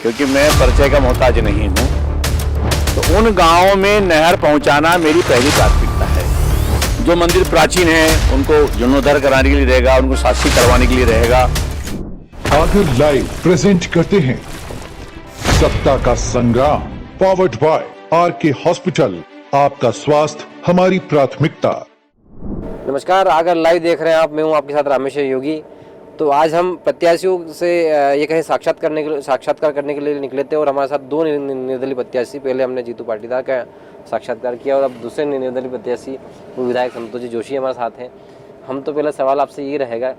क्योंकि मैं परिचय का मोहताज नहीं हूँ। तो उन गांवों में नहर पहुंचाना मेरी पहली प्राथमिकता है। जो मंदिर प्राचीन है उनको जीर्णोद्धार कराने के लिए रहेगा, उनको शास्त्री करवाने के लिए रहेगा। आगर लाइव प्रेजेंट करते हैं सत्ता का संग्राम, पावर्ड बाय आरके हॉस्पिटल। आपका स्वास्थ्य हमारी प्राथमिकता। नमस्कार, आगर लाइव देख रहे हैं आप। मैं हूं आपके साथ रामेश्वर योगी। तो आज हम प्रत्याशियों से ये कहें साक्षात्कार करने के लिए निकले थे और हमारे साथ दो निर्दलीय प्रत्याशी, पहले हमने जीतू पाटीदार का साक्षात्कार किया और अब दूसरे निर्दलीय प्रत्याशी विधायक संतोषजी जोशी हमारे साथ हैं। हम तो पहला सवाल आपसे ये रहेगा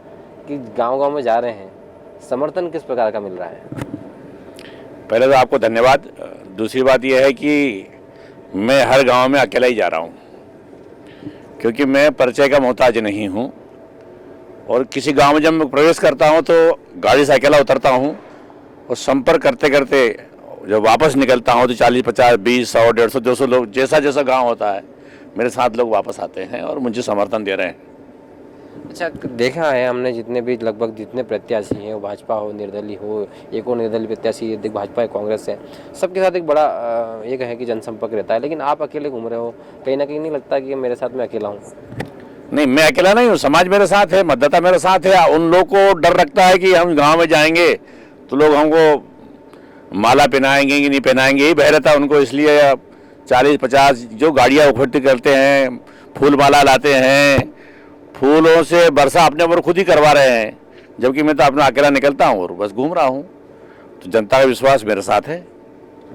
कि गाँव-गाँव में जा रहे हैं, समर्थन किस प्रकार का मिल रहा है? पहले तो आपको धन्यवाद। दूसरी बात यह है कि मैं हर गांव में अकेला ही जा रहा हूं, क्योंकि मैं परिचय का मोहताज नहीं हूं। और किसी गांव में जब मैं प्रवेश करता हूं तो गाड़ी से अकेला उतरता हूं और संपर्क करते करते जब वापस निकलता हूं तो 40, 50, 20, 100, 150, 200 लोग, जैसा जैसा गांव होता है मेरे साथ लोग वापस आते हैं और मुझे समर्थन दे रहे हैं। अच्छा, देखा है हमने जितने भी लगभग जितने प्रत्याशी हैं, वो भाजपा हो, निर्दलीय हो, एक और निर्दलीय प्रत्याशी, देख भाजपा है, कांग्रेस है, सबके साथ एक बड़ा एक है कि जनसंपर्क रहता है। लेकिन आप अकेले घूम रहे हो, कहीं ना कहीं नहीं लगता कि मेरे साथ मैं अकेला हूँ? नहीं, मैं अकेला नहीं हूँ, समाज मेरे साथ है, मतदाता मेरे साथ है। उन लोग को डर लगता है कि हम गाँव में जाएंगे तो लोग हमको माला पहनाएंगे कि नहीं पहनाएंगे, यही भय रहता है उनको। इसलिए 40, 50 जो गाड़ियाँ इकट्ठी करते हैं, फूल माला लाते हैं, फूलों से वर्षा अपने ऊपर खुद ही करवा रहे हैं, जबकि मैं तो अपना अकेला निकलता हूँ और बस घूम रहा हूँ। तो जनता का विश्वास मेरे साथ है।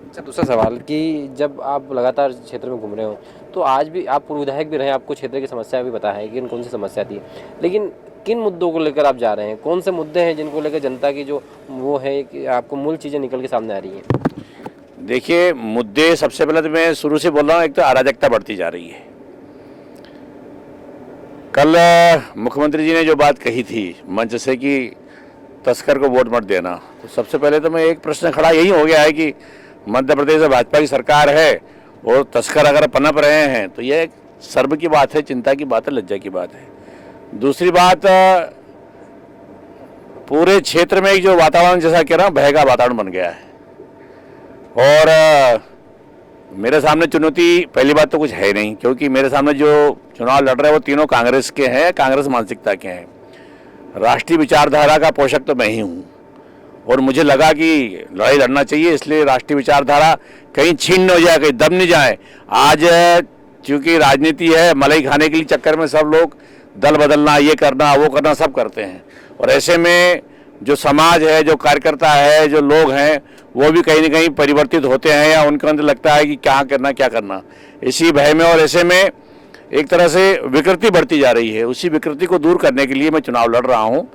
अच्छा, दूसरा सवाल कि जब आप लगातार क्षेत्र में घूम रहे हो तो आज भी आप पूर्व विधायक भी रहे, आपको क्षेत्र की समस्या भी पता है कि कौन सी समस्या थी, लेकिन किन मुद्दों को लेकर आप जा रहे हैं? कौन से मुद्दे हैं जिनको लेकर जनता की जो वो है कि आपको मूल चीज़ें निकल के सामने आ रही हैं? देखिए, मुद्दे सबसे पहले तो मैं शुरू से बोल रहा हूँ, एक तो अराजकता बढ़ती जा रही है। कल मुख्यमंत्री जी ने जो बात कही थी मंच से कि तस्कर को वोट मत देना, तो सबसे पहले तो मैं एक प्रश्न खड़ा यही हो गया है कि मध्य प्रदेश में भाजपा की सरकार है और तस्कर अगर पनप रहे हैं तो यह एक शर्म की बात है, चिंता की बात है, लज्जा की बात है। दूसरी बात, पूरे क्षेत्र में एक जो वातावरण, जैसा कह रहा हूँ, भय का वातावरण बन गया है। और मेरे सामने चुनौती पहली बात तो कुछ है नहीं, क्योंकि मेरे सामने जो चुनाव लड़ रहे हैं वो तीनों कांग्रेस के हैं, कांग्रेस मानसिकता के हैं। राष्ट्रीय विचारधारा का पोषक तो मैं ही हूँ और मुझे लगा कि लड़ाई लड़ना चाहिए, इसलिए राष्ट्रीय विचारधारा कहीं छीन न हो जाए, कहीं दब नहीं जाए। आज चूँकि राजनीति है, मलाई खाने के लिए चक्कर में सब लोग दल बदलना, ये करना, वो करना, सब करते हैं। और ऐसे में जो समाज है, जो कार्यकर्ता है, जो लोग हैं, वो भी कहीं ना कहीं परिवर्तित होते हैं या उनके अंदर लगता है कि क्या करना क्या करना, इसी भय में। और ऐसे में एक तरह से विकृति बढ़ती जा रही है। उसी विकृति को दूर करने के लिए मैं चुनाव लड़ रहा हूँ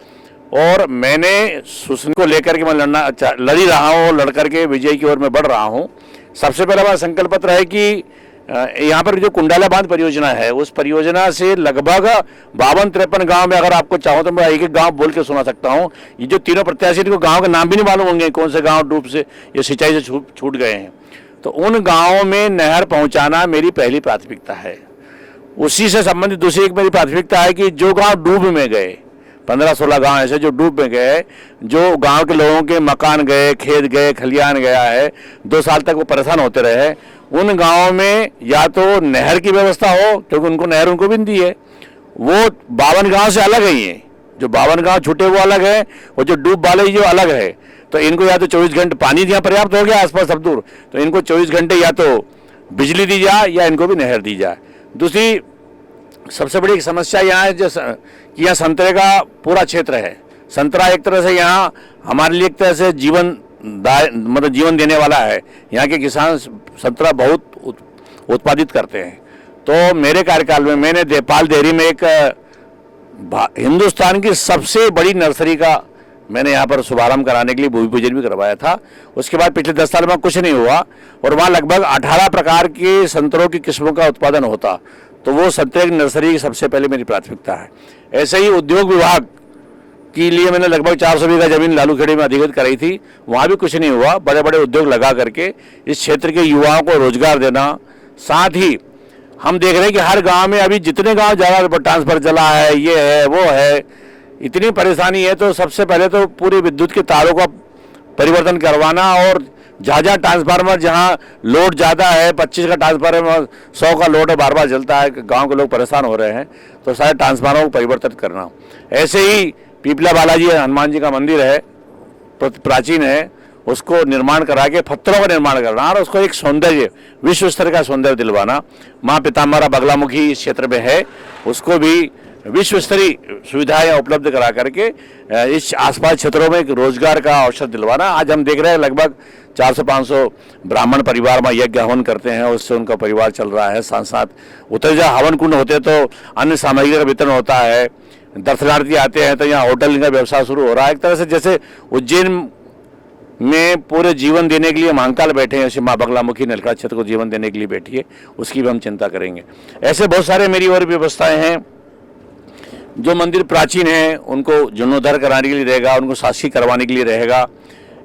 और मैंने सुशन को लेकर के मैं लड़ ही रहा हूँ, लड़ करके विजय की ओर मैं बढ़ रहा हूँ। सबसे पहला हमारा संकल्प पत्र है कि यहाँ पर जो कुंडाला बांध परियोजना है, उस परियोजना से लगभग 52-53 गांव में, अगर आपको चाहो तो मैं एक एक गांव बोल के सुना सकता हूँ। ये जो तीनों प्रत्याशी, इनको गांव के नाम भी नहीं मालूम होंगे, कौन से गांव डूब से या सिंचाई से छूट गए हैं। तो उन गाँवों में नहर पहुँचाना मेरी पहली प्राथमिकता है। उसी से संबंधित दूसरी एक मेरी प्राथमिकता है कि जो गाँव डूब में गए, 15-16 गांव ऐसे जो डूब में गए, जो गांव के लोगों के मकान गए, खेत गए, खलियान गया है, 2 साल तक वो परेशान होते रहे, उन गांवों में या तो नहर की व्यवस्था हो, क्योंकि उनको नहर उनको भी दी है। वो 52 गांव से अलग है, ये जो 52 गांव छूटे वो अलग है, और जो डूब वाले जो अलग है। तो इनको या तो 24 घंटे पानी यहाँ पर्याप्त हो गया आसपास सब दूर, तो इनको 24 घंटे या तो बिजली दी जाए या इनको भी नहर दी जाए। दूसरी सबसे बड़ी समस्या यहाँ है कि यहाँ संतरे का पूरा क्षेत्र है। संतरा एक तरह से यहाँ हमारे लिए एक तरह से मतलब जीवन देने वाला है। यहाँ के किसान संतरा बहुत उत्पादित करते हैं। तो मेरे कार्यकाल में मैंने देपाल डेयरी में एक हिंदुस्तान की सबसे बड़ी नर्सरी का मैंने यहाँ पर शुभारंभ कराने के लिए भूमि पूजन भी करवाया था। उसके बाद पिछले 10 साल में कुछ नहीं हुआ और वहाँ लगभग 18 प्रकार के संतरों की किस्मों का उत्पादन होता। तो वो संतरे की नर्सरी सबसे पहले मेरी प्राथमिकता है। ऐसे ही उद्योग विभाग के लिए मैंने लगभग 400 बीघा जमीन लालूखेड़ी में अधिकृत कराई थी, वहाँ भी कुछ नहीं हुआ। बड़े बड़े उद्योग लगा करके इस क्षेत्र के युवाओं को रोजगार देना। साथ ही हम देख रहे हैं कि हर गांव में अभी जितने गांव ज़्यादा ट्रांसफर चला है, ये है वो है, इतनी परेशानी है। तो सबसे पहले तो पूरी विद्युत के तारों का परिवर्तन करवाना और जहाँ ट्रांसफार्मर जहाँ लोड ज़्यादा है, 25 का ट्रांसफार्मर 100 का लोड है, बार बार जलता है, गांव के लोग परेशान हो रहे हैं, तो सारे ट्रांसफार्मर को परिवर्तित करना। ऐसे ही पीपला बालाजी हनुमान जी का मंदिर है, प्राचीन है, उसको निर्माण करा के पत्थरों का निर्माण करना और उसको एक सौंदर्य, विश्व स्तर का सौंदर्य दिलवाना। माँ पिताम्बरा बगलामुखी इस क्षेत्र में है, उसको भी विश्व स्तरीय सुविधाएं उपलब्ध करा करके इस आसपास क्षेत्रों में एक रोजगार का अवसर दिलवाना। आज हम देख रहे हैं लगभग 400-500 ब्राह्मण परिवार में यज्ञ हवन करते हैं, उससे उनका परिवार चल रहा है। साथ साथ उतर जहाँ हवन कुंड होते तो अन्य सामग्री का वितरण होता है, दर्शनार्थी आते हैं तो यहाँ होटल का व्यवसाय शुरू हो रहा है। एक तरह से जैसे उज्जैन में पूरे जीवन देने के लिए महाकाल बैठे हैं, उसे माँ बगलामुखी नलखड़ा क्षेत्र को जीवन देने के लिए बैठी है, उसकी भी हम चिंता करेंगे। ऐसे बहुत सारे मेरी और भी व्यवस्थाएं हैं। जो मंदिर प्राचीन हैं उनको जीर्णोद्धार कराने के लिए रहेगा, उनको शासकीय करवाने के लिए रहेगा।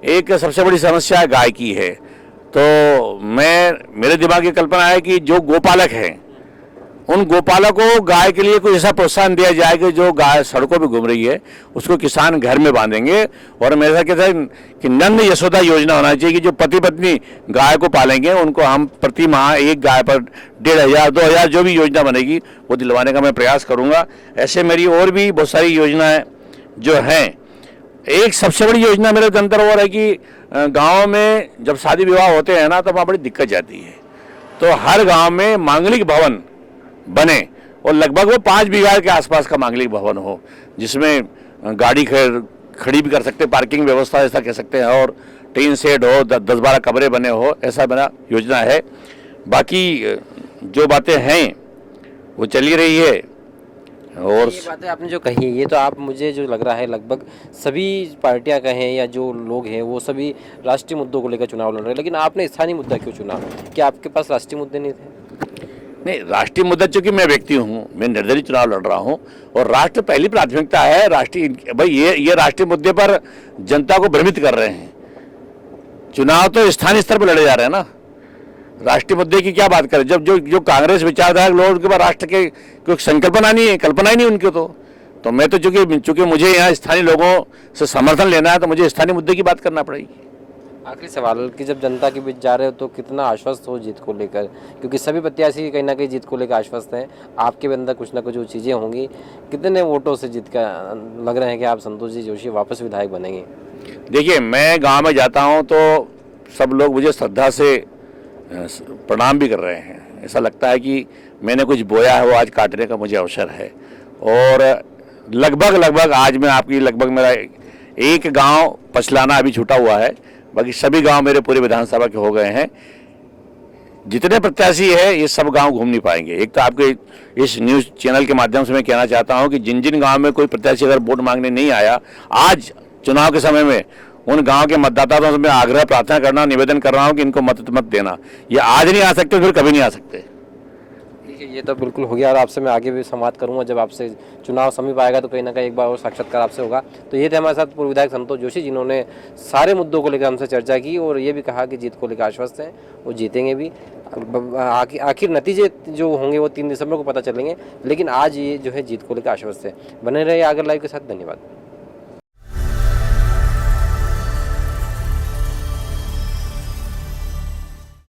एक सबसे बड़ी समस्या गाय की है, तो मेरे दिमाग की कल्पना है कि जो गोपालक हैं उन गोपालकों को गाय के लिए कोई ऐसा प्रोत्साहन दिया जाए कि जो गाय सड़कों पे घूम रही है उसको किसान घर में बांधेंगे। और मेरे साथ कहता है कि नंद यशोदा योजना होना चाहिए कि जो पति पत्नी गाय को पालेंगे उनको हम प्रति माह एक गाय पर 1500 2000 जो भी योजना बनेगी वो दिलवाने का मैं प्रयास करूँगा। ऐसे मेरी और भी बहुत सारी योजनाएँ जो हैं। एक सबसे बड़ी योजना मेरे अंदर और है कि गाँव में जब शादी विवाह होते हैं ना, तो वहाँ बड़ी दिक्कत जाती है। तो हर गाँव में मांगलिक भवन बने और लगभग वो 5 बीघा के आसपास का मांगलिक भवन हो, जिसमें गाड़ी खड़ी भी कर सकते, पार्किंग व्यवस्था ऐसा कह सकते हैं, और टीन शेड हो, 10-12 कमरे बने हो, ऐसा बना योजना है। बाकी जो बातें हैं वो चली रही है। और ये बातें आपने जो कही ये तो आप मुझे जो लग रहा है लगभग सभी पार्टियां कहें या जो लोग हैं वो सभी राष्ट्रीय मुद्दों को लेकर चुनाव लड़ रहे हैं, लेकिन आपने स्थानीय मुद्दा क्यों चुना? क्या आपके पास राष्ट्रीय मुद्दे नहीं थे? नहीं, राष्ट्रीय मुद्दा, चूंकि मैं व्यक्ति हूँ, मैं निर्दलीय चुनाव लड़ रहा हूँ और राष्ट्र पहली प्राथमिकता है। राष्ट्रीय भाई ये राष्ट्रीय मुद्दे पर जनता को भ्रमित कर रहे हैं। चुनाव तो स्थानीय स्तर पर लड़े जा रहे हैं ना, राष्ट्रीय मुद्दे की क्या बात करें जब जो कांग्रेस विचारधारा लोग उनके पास राष्ट्र के कोई संकल्पना नहीं है, कल्पना ही नहीं उनकी। तो मैं तो चूंकि मुझे यहाँ स्थानीय लोगों से समर्थन लेना है तो मुझे स्थानीय मुद्दे की बात करना पड़ेगी। आखिरी सवाल कि जब जनता के बीच जा रहे हो तो कितना आश्वस्त हो जीत को लेकर, क्योंकि सभी प्रत्याशी कहीं ना कहीं जीत को लेकर आश्वस्त हैं, आपके भी अंदर कुछ ना कुछ जो चीज़ें होंगी, कितने वोटों से जीत का लग रहे हैं कि आप संतोष जी जोशी वापस विधायक बनेंगे? देखिए, मैं गांव में जाता हूं तो सब लोग मुझे श्रद्धा से प्रणाम भी कर रहे हैं। ऐसा लगता है कि मैंने कुछ बोया है वो आज काटने का मुझे अवसर है। और लगभग आज मैं आपकी मेरा एक गांव पछलाना अभी छूटा हुआ है, बाकी सभी गांव मेरे पूरे विधानसभा के हो गए हैं। जितने प्रत्याशी है ये सब गांव घूम नहीं पाएंगे। एक तो आपके इस न्यूज़ चैनल के माध्यम से मैं कहना चाहता हूं कि जिन गांव में कोई प्रत्याशी अगर वोट मांगने नहीं आया आज चुनाव के समय में, उन गांव के मतदाताओं से मैं आग्रह प्रार्थना करना, निवेदन कर रहा हूं कि इनको मत देना। ये आज नहीं आ सकते, फिर कभी नहीं आ सकते। ये तो बिल्कुल हो गया और आपसे मैं आगे भी संवाद करूंगा। जब आपसे चुनाव समीप आएगा तो कहीं ना कहीं एक बार और साक्षात्कार आपसे होगा। तो ये थे हमारे साथ पूर्व विधायक संतोष जोशी, जिन्होंने सारे मुद्दों को लेकर हमसे चर्चा की और ये भी कहा कि जीत को लेकर आश्वस्त हैं, वो जीतेंगे भी। आखिर नतीजे जो होंगे वो 3 दिसंबर को पता चलेंगे, लेकिन आज ये जो है जीत को लेकर आश्वस्त है। बने रहे आगर लाइव के साथ। धन्यवाद।